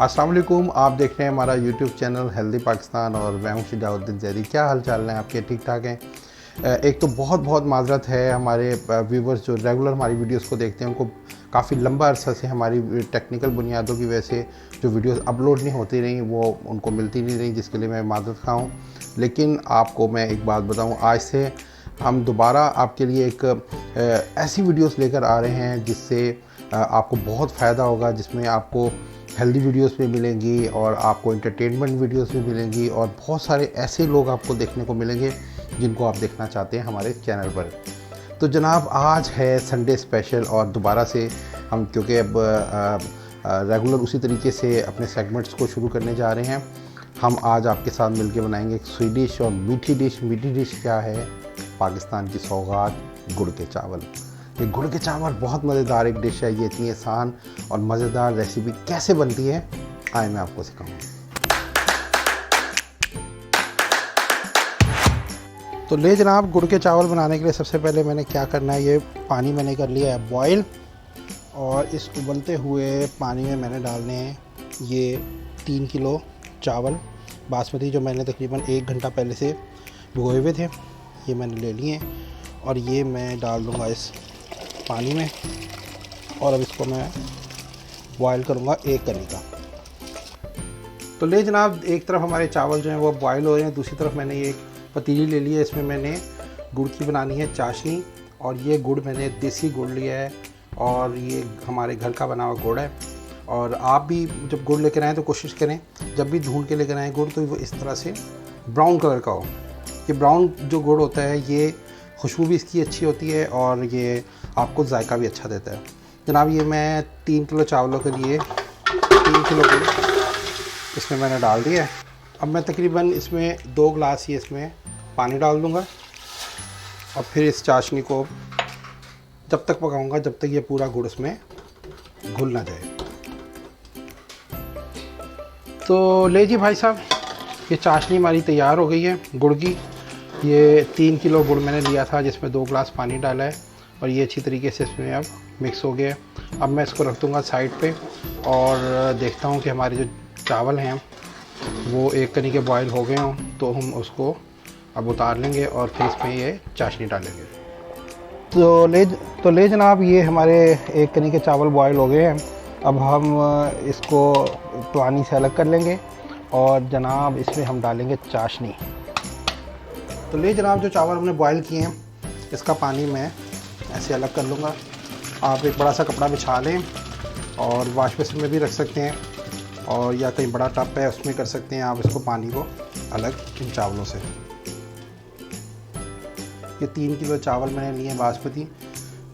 अस्सलाम वालेकुम। आप देख रहे हैं हमारा यूट्यूब चैनल हेल्दी पाकिस्तान और मैं हूं शिजाउद्दीन जैदी। क्या हाल चाल हैं आपके? ठीक ठाक हैं? एक तो बहुत बहुत माजरत है हमारे व्यूवर्स जो रेगुलर हमारी वीडियोस को देखते हैं, उनको काफ़ी लंबा अरसा से हमारी टेक्निकल बुनियादों की वजह से जो वीडियोस अपलोड नहीं होती रही वो उनको मिलती नहीं रही, जिसके लिए मैं माजरत खा हूँ। लेकिन आपको मैं एक बात बताऊँ, आज से हम दोबारा आपके लिए एक ऐसी वीडियोस लेकर आ रहे हैं जिससे आपको बहुत फ़ायदा होगा, जिसमें आपको हेल्दी वीडियोस भी मिलेंगी और आपको एंटरटेनमेंट वीडियोस भी मिलेंगी और बहुत सारे ऐसे लोग आपको देखने को मिलेंगे जिनको आप देखना चाहते हैं हमारे चैनल पर। तो जनाब, आज है संडे स्पेशल और दोबारा से हम, क्योंकि अब रेगुलर उसी तरीके से अपने सेगमेंट्स को शुरू करने जा रहे हैं, हम आज आपके साथ मिलके बनाएंगे एक स्वीट डिश और मीठी डिश। मीठी डिश क्या है? पाकिस्तान की सौगात, गुड़ के चावल। ये गुड़ के चावल बहुत मज़ेदार एक डिश है। ये इतनी आसान और मज़ेदार रेसिपी कैसे बनती है, आए मैं आपको सिखाऊँ। तो ले जनाब, गुड़ के चावल बनाने के लिए सबसे पहले मैंने क्या करना है, ये पानी मैंने कर लिया है बॉयल और इस उबलते हुए पानी में मैंने डालने हैं ये 3 किलो चावल बासमती, जो मैंने तकरीबन 1 घंटा पहले से भिगोए हुए थे। ये मैंने ले लिए और ये मैं डाल दूँगा इस पानी में और अब इसको मैं बॉयल करूँगा 1 करी का। तो ले जनाब, एक तरफ हमारे चावल जो हैं वो बॉयल हो रहे हैं, दूसरी तरफ मैंने ये एक पतीली ले ली है। इसमें मैंने गुड़ की बनानी है चाशनी और ये गुड़ मैंने देसी गुड़ लिया है और ये हमारे घर का बना हुआ गुड़ है। और आप भी जब गुड़ लेकर आएँ तो कोशिश करें जब भी ढूंढ के लेकर आएँ गुड़ तो वो इस तरह से ब्राउन कलर का हो। ये ब्राउन जो गुड़ होता है ये खुशबू भी इसकी अच्छी होती है और ये आपको जायका भी अच्छा देता है। जनाब, ये मैं 3 किलो चावलों के लिए 3 किलो गुड़ इसमें मैंने डाल दिया है। अब मैं तकरीबन इसमें 2 गिलास ही इसमें पानी डाल दूँगा और फिर इस चाशनी को जब तक पकाऊंगा जब तक ये पूरा गुड़ इसमें घुल ना जाए। तो ले जी भाई साहब, ये चाशनी हमारी तैयार हो गई है गुड़ की। ये 3 किलो गुड़ मैंने लिया था जिसमें 2 गिलास पानी डाला है और ये अच्छी तरीके से इसमें अब मिक्स हो गया है। अब मैं इसको रख दूँगा साइड पे और देखता हूँ कि हमारे जो चावल हैं वो 1 कनी के बॉयल हो गए हों, तो हम उसको अब उतार लेंगे और फिर इसमें ये चाशनी डालेंगे। तो ले जनाब, ये हमारे 1 कनी के चावल बॉयल हो गए हैं। अब हम इसको पानी से अलग कर लेंगे और जनाब इसमें हम डालेंगे चाशनी। तो ले जनाब, जो चावल हमने बॉयल किए हैं इसका पानी मैं ऐसे अलग कर लूँगा। आप एक बड़ा सा कपड़ा बिछा लें और वॉश बेसिन में भी रख सकते हैं और या कहीं बड़ा टब है उसमें कर सकते हैं आप इसको, पानी को अलग इन चावलों से। ये 3 किलो चावल मैंने लिए बासमती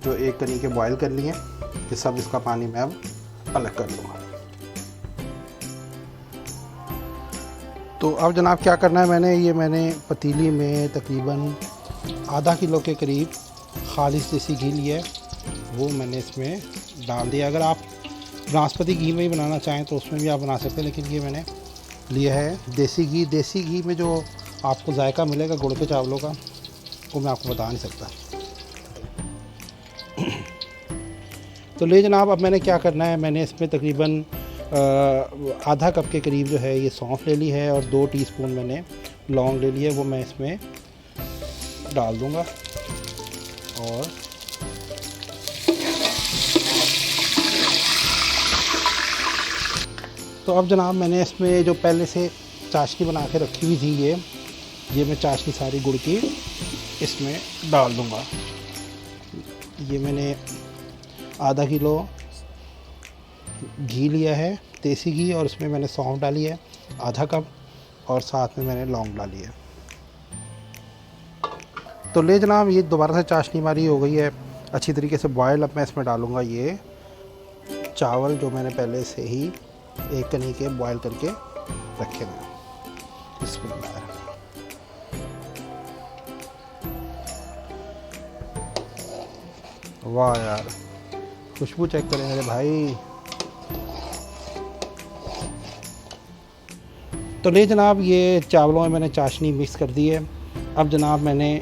जो 1 कनी के बॉयल कर लिए, ये सब इसका पानी मैं अब अलग कर लूँगा। तो अब जनाब क्या करना है, मैंने पतीली में तकरीबन आधा किलो के करीब खालिस देसी घी लिया है, वो मैंने इसमें डाल दिया। अगर आप नाशपाती घी में ही बनाना चाहें तो उसमें भी आप बना सकते हैं, लेकिन ये मैंने लिया है देसी घी। देसी घी में जो आपको जायका मिलेगा गुड़ के चावलों का वो मैं आपको बता नहीं सकता। तो ले जनाब, अब मैंने क्या करना है, मैंने इसमें तकरीबन आधा कप के करीब जो है ये सौंफ ले ली है और 2 टीस्पून मैंने लौंग ले ली है, वो मैं इसमें डाल दूँगा। और तो अब जनाब, मैंने इसमें जो पहले से चाशनी बना के रखी हुई थी ये मैं चाशनी सारी गुड़ की इसमें डाल दूँगा। ये मैंने आधा किलो घी लिया है देसी घी और उसमें मैंने सौंफ डाली है आधा कप और साथ में मैंने लौंग डाली है। तो ले जनाब, ये दोबारा से चाशनी हमारी हो गई है अच्छी तरीके से बॉयल। अब मैं इसमें डालूँगा ये चावल जो मैंने पहले से ही 1 कनी के बॉयल करके रखे हैं। बिस्मिल्लाह। वाह यार, खुशबू चेक करें मेरे भाई। तो ले जनाब, ये चावलों में मैंने चाशनी मिक्स कर दी है। अब जनाब मैंने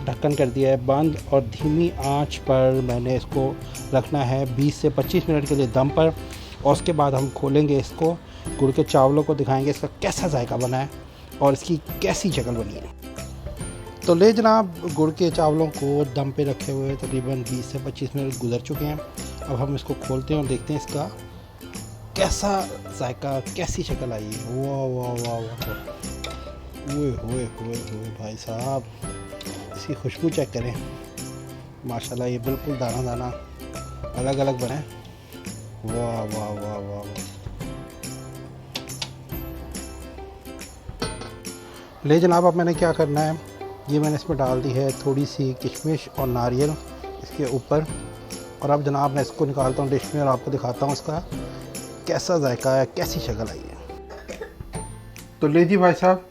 ढक्कन कर दिया है बंद और धीमी आंच पर मैंने इसको रखना है 20 से 25 मिनट के लिए दम पर। और उसके बाद हम खोलेंगे इसको, गुड़ के चावलों को दिखाएंगे इसका कैसा जायका बना है और इसकी कैसी शक्ल बनी है। तो ले जनाब, गुड़ के चावलों को दम पे रखे हुए तकरीबन 20 से 25 मिनट गुजर चुके हैं। अब हम इसको खोलते हैं और देखते हैं इसका कैसा जायका, कैसी शक्ल आई है। वाह वाह वाह वाह, ओए होए होए होए भाई साहब, इसकी खुशबू चेक करें। माशाल्लाह ये बिल्कुल दाना दाना अलग अलग बने। वाह वाह वाह वाह वाह। ले जनाब, अब मैंने क्या करना है, ये मैंने इसमें डाल दी है थोड़ी सी किशमिश और नारियल इसके ऊपर। और अब जनाब मैं इसको निकालता हूँ डिश में और आपको दिखाता हूँ इसका कैसा जायका है, कैसी शक्ल आई है। तो ले जी भाई साहब,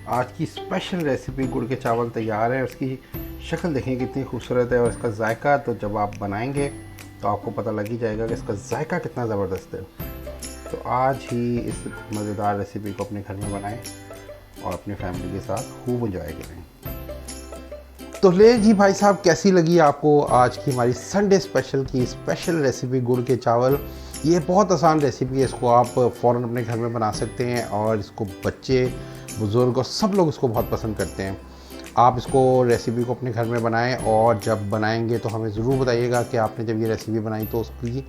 आज की स्पेशल रेसिपी गुड़ के चावल तैयार है। उसकी शक्ल देखें कितनी खूबसूरत है और इसका जायका तो जब आप बनाएंगे तो आपको पता लग ही जाएगा कि इसका जायका कितना ज़बरदस्त है। तो आज ही इस मज़ेदार रेसिपी को अपने घर में बनाएं और अपनी फैमिली के साथ खूब इंजॉय करें। तो ले जी भाई साहब, कैसी लगी आपको आज की हमारी संडे स्पेशल की स्पेशल रेसिपी गुड़ के चावल। ये बहुत आसान रेसिपी है, इसको आप फ़ौरन अपने घर में बना सकते हैं और इसको बच्चे, बुज़ुर्ग और सब लोग इसको बहुत पसंद करते हैं। आप इसको रेसिपी को अपने घर में बनाएं और जब बनाएंगे तो हमें ज़रूर बताइएगा कि आपने जब ये रेसिपी बनाई तो उसकी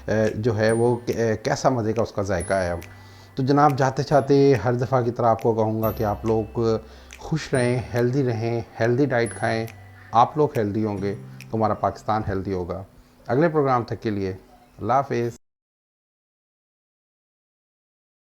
जो है वो कैसा मज़े का उसका जायका है। तो जनाब, जाते जाते हर दफ़ा की तरह आपको कहूँगा कि आप लोग खुश रहें, हेल्दी डाइट खाएं। आप लोग हेल्दी होंगे तो हमारा पाकिस्तान हेल्दी होगा। अगले प्रोग्राम तक के लिए अल्लाह हाफ़िज़।